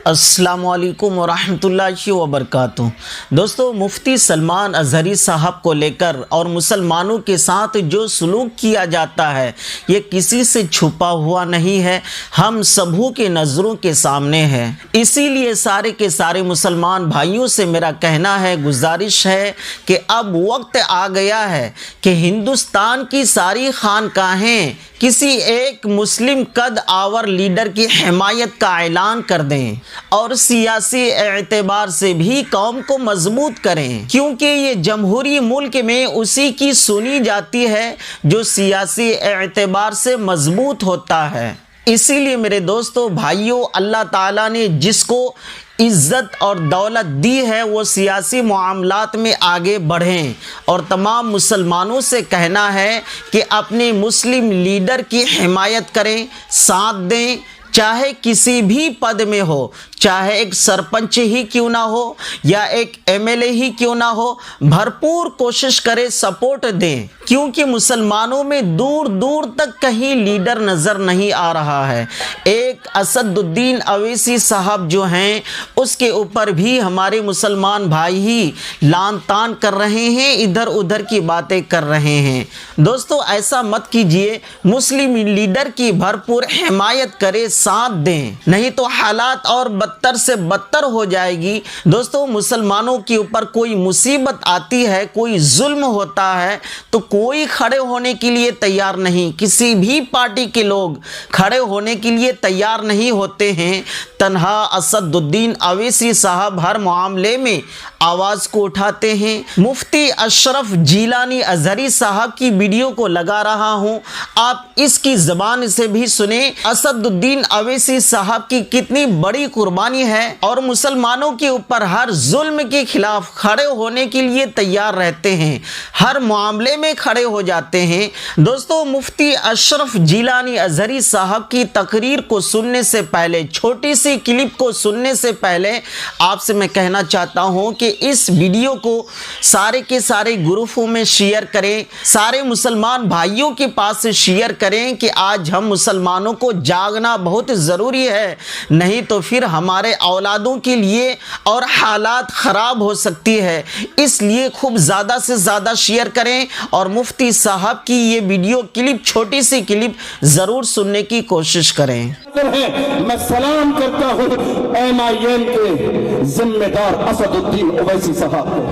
السلام علیکم ورحمۃ اللہ وبرکاتہ۔ دوستو، مفتی سلمان ازہری صاحب کو لے کر اور مسلمانوں کے ساتھ جو سلوک کیا جاتا ہے یہ کسی سے چھپا ہوا نہیں ہے، ہم سبھوں کے نظروں کے سامنے ہے۔ اسی لیے سارے کے سارے مسلمان بھائیوں سے میرا کہنا ہے، گزارش ہے کہ اب وقت آ گیا ہے کہ ہندوستان کی ساری خانقاہیں کسی ایک مسلم قد آور لیڈر کی حمایت کا اعلان کر دیں اور سیاسی اعتبار سے بھی قوم کو مضبوط کریں، کیونکہ یہ جمہوری ملک میں اسی کی سنی جاتی ہے جو سیاسی اعتبار سے مضبوط ہوتا ہے۔ اسی لیے میرے دوستو بھائیوں، اللہ تعالیٰ نے جس کو عزت اور دولت دی ہے وہ سیاسی معاملات میں آگے بڑھیں، اور تمام مسلمانوں سے کہنا ہے کہ اپنے مسلم لیڈر کی حمایت کریں، ساتھ دیں، چاہے کسی بھی پد میں ہو، چاہے ایک سرپنچ ہی کیوں نہ ہو یا ایک ایم ایل اے ہی کیوں نہ ہو، بھرپور کوشش کرے، سپورٹ دیں، کیونکہ مسلمانوں میں دور دور تک کہیں لیڈر نظر نہیں آ رہا ہے۔ ایک اسد الدین اویسی صاحب جو ہیں اس کے اوپر بھی ہمارے مسلمان بھائی ہی لان تان کر رہے ہیں، ادھر ادھر کی باتیں کر رہے ہیں۔ دوستو ایسا مت کیجئے، مسلم لیڈر کی بھرپور حمایت کرے، ساتھ دیں، نہیں تو حالات اور بدتر سے بدتر ہو جائے گی۔ دوستو مسلمانوں کے اوپر کوئی مصیبت آتی ہے، کوئی ظلم ہوتا ہے تو کوئی کھڑے ہونے کے لیے تیار نہیں، کسی بھی پارٹی کے لوگ کھڑے ہونے کے لیے تیار نہیں ہوتے ہیں۔ تنہا اسد الدین اویسی صاحب ہر معاملے میں آواز کو اٹھاتے ہیں۔ مفتی اشرف جیلانی ازہری صاحب کی ویڈیو کو لگا رہا ہوں، آپ اس کی زبان سے بھی سنیں۔ اسد الدین اویسی صاحب کی کتنی بڑی قربانی ہے اور مسلمانوں کے اوپر ہر ظلم کے خلاف کھڑے ہونے کے لیے تیار رہتے ہیں، ہر معاملے میں کھڑے ہو جاتے ہیں۔ دوستو مفتی اشرف جیلانی ازہری صاحب کی تقریر کو سننے سے پہلے، چھوٹی سی کلپ کو سننے سے پہلے آپ سے میں کہنا چاہتا ہوں کہ اس ویڈیو کو سارے کے سارے گروپوں میں شیئر کریں، سارے مسلمان بھائیوں کے پاس شیئر کریں کہ آج ہم مسلمانوں کو جاگنا بہت ضروری ہے، نہیں تو پھر ہمارے اولادوں کے لیے اور حالات خراب ہو سکتی ہے۔ اس لیے خوب زیادہ سے زیادہ شیئر کریں اور مفتی صاحب کی یہ ویڈیو کلپ، چھوٹی سی کلپ ضرور سننے کی کوشش کریں۔ میں سلام کرتا ہوں ایم آئی ایم کے ذمہ دار اسد الدین اویسی صاحب کو،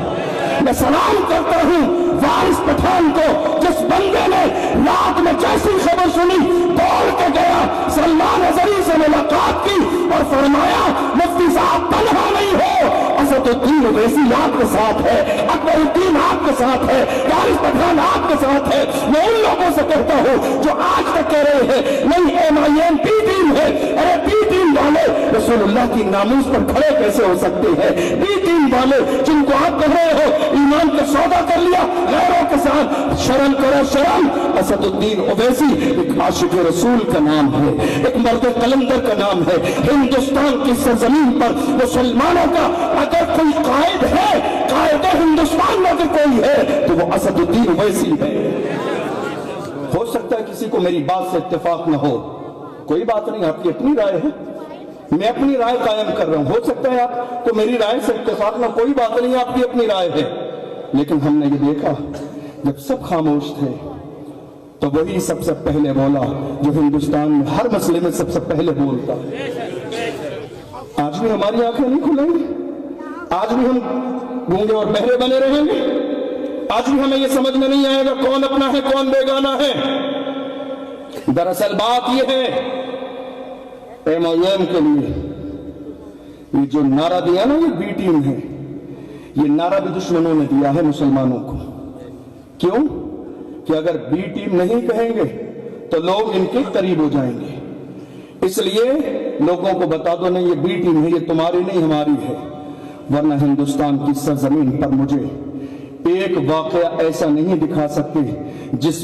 میں سلام کرتا ہوں وارث پٹھان کو، جس بندے نے رات میں جیسی خبر سنی دوڑ کے گیا، سلمان ازہری سے ملاقات کی اور فرمایا مفتی صاحب تنہا نہیں ہو، اسد الدین اویسی آپ کے ساتھ ہے، اکبر الدین آپ کے ساتھ ہے، وارث پٹھان آپ کے ساتھ ہے۔ میں ان لوگوں سے کہتا ہوں جو آج تک کہہ رہے ہیں نہیں M I M B team ہے، ارے بی ٹیم والے رسول اللہ کی ناموس پر کھڑے کیسے ہو سکتے ہیں؟ بی ٹیم والے جن کو آپ کہہ رہے ہو ایمان کا سودا کر لیا غیروں کے ساتھ، شرم کرو شرم۔ اسد الدین اویسی ایک عاشق رسول کا نام ہے، ایک مرد قلندر کا نام ہے۔ ہندوستان کی سرزمین پر مسلمانوں کا اگر کوئی قائد ہے، قائد ہندوستان میں اگر کوئی ہے تو وہ اسد الدین اویسی ہے۔ ہو سکتا ہے کسی کو میری بات سے اتفاق نہ ہو، کوئی بات نہیں، آپ کی اپنی رائے ہے، میں اپنی رائے قائم کر رہا ہوں۔ ہو سکتا ہے آپ کو میری رائے سے اتفاق نہ، کوئی بات نہیں، آپ کی اپنی رائے ہے، لیکن ہم نے یہ دیکھا جب سب خاموش تھے تو وہی سب سے پہلے بولا جو ہندوستان میں ہر مسئلے میں سب سے پہلے بولتا۔ آج بھی ہماری آنکھیں نہیں کھلیں گی، آج بھی ہم گونگے اور بہرے بنے رہیں گے، آج بھی ہمیں یہ سمجھ میں نہیں آئے گا کون اپنا ہے کون بیگانہ ہے۔ دراصل بات یہ ہے ایم آئی ایم کے لیے یہ جو نعرہ دیا نا، یہ بی ٹیم ہے، یہ نعرہ بھی دشمنوں نے دیا ہے مسلمانوں کو۔ کیوں؟ کہ اگر بی ٹیم نہیں کہیں گے تو لوگ ان کے قریب ہو جائیں گے، اس لیے لوگوں کو بتا دو نہیں یہ بی ٹیم ہے، یہ تمہاری نہیں ہماری ہے۔ ورنہ ہندوستان کی سرزمین پر مجھے ایک واقعہ ایسا نہیں دکھا سکتے جس